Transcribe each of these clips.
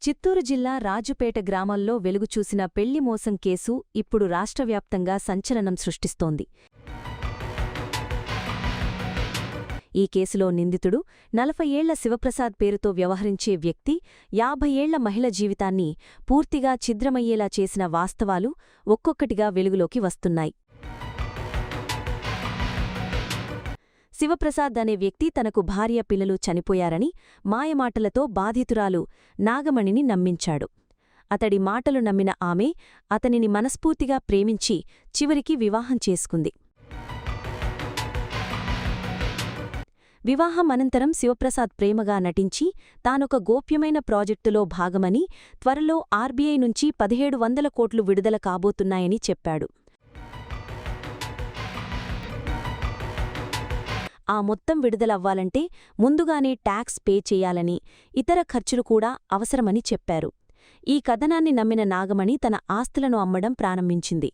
చిత్తూరు జిల్లా రాజుపేట గ్రామంలో వెలుగుచూసిన పెళ్లి మోసం కేసు ఇప్పుడు రాష్ట్రవ్యాప్తంగా సంచలనం సృష్టిస్తోంది. ఈ కేసులో నిందితుడు 40 ఏళ్ల శివప్రసాద్ పేరుతో వ్యవహరించే వ్యక్తి 50 ఏళ్ల మహిళ జీవితాన్ని పూర్తిగా ఛిద్రమయ్యేలా చేసిన వాస్తవాలు ఒక్కొక్కటిగా వెలుగులోకి వస్తున్నాయి. శివప్రసాద్ అనే వ్యక్తి తనకు భార్య పిల్లలు చనిపోయారని మాయమాటలతో బాధితురాలు నాగమణిని నమ్మించాడు. అతడి మాటలు నమ్మిన ఆమె అతనిని మనస్ఫూర్తిగా ప్రేమించి చివరికి వివాహం చేసుకుంది. వివాహం అనంతరం శివప్రసాద్ ప్రేమగా నటించి తానొక గోప్యమైన ప్రాజెక్టులో భాగమని, త్వరలో ఆర్బీఐ నుంచి 1700 కోట్లు విడుదల కాబోతున్నాయని చెప్పాడు. ఆ మొత్తం విడుదలవ్వాలంటే ముందుగానే ట్యాక్స్ పే చేయాలని, ఇతర ఖర్చులు కూడా అవసరమని చెప్పారు. ఈ కథనాన్ని నమ్మిన నాగమణి తన ఆస్తులను అమ్మడం ప్రారంభించింది.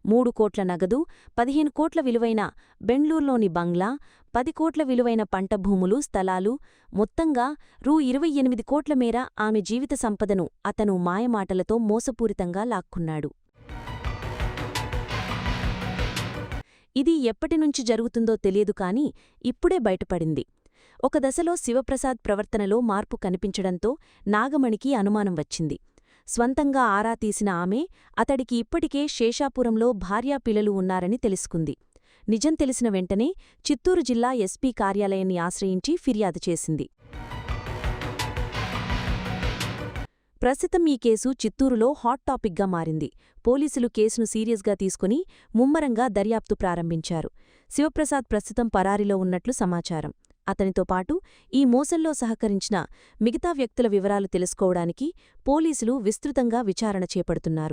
3 కోట్ల నగదు, 15 కోట్ల విలువైన బెంగళూరులోని బంగ్లా, 10 కోట్ల విలువైన పంట భూములు, స్థలాలు, మొత్తంగా రూ. 28 కోట్ల మేర ఆమె జీవిత సంపదను అతను మాయమాటలతో మోసపూరితంగా లాక్కున్నాడు. ఇది ఎప్పటినుంచి జరుగుతుందో తెలియదు కాని ఇప్పుడే బయటపడింది. ఒక దశలో శివప్రసాద్ ప్రవర్తనలో మార్పు కనిపించడంతో నాగమణికి అనుమానం వచ్చింది. స్వంతంగా ఆరా తీసిన ఆమె అతడికి ఇప్పటికే శేషాపురంలో భార్యాపిల్లలు ఉన్నారని తెలుసుకుంది. నిజం తెలిసిన వెంటనే చిత్తూరు జిల్లా ఎస్పీ కార్యాలయాన్ని ఆశ్రయించి ఫిర్యాదు చేసింది. ప్రస్తుతం ఈ కేసు చిత్తూరులో హాట్ టాపిక్గా మారింది. పోలీసులు కేసును సీరియస్గా తీసుకుని ముమ్మరంగా దర్యాప్తు ప్రారంభించారు. శివప్రసాద్ ప్రస్తుతం పరారీలో ఉన్నట్లు సమాచారం. అతనితో పాటు ఈ మోసంలో సహకరించిన మిగతా వ్యక్తుల వివరాలు తెలుసుకోవడానికి పోలీసులు విస్తృతంగా విచారణ చేపడుతున్నారు.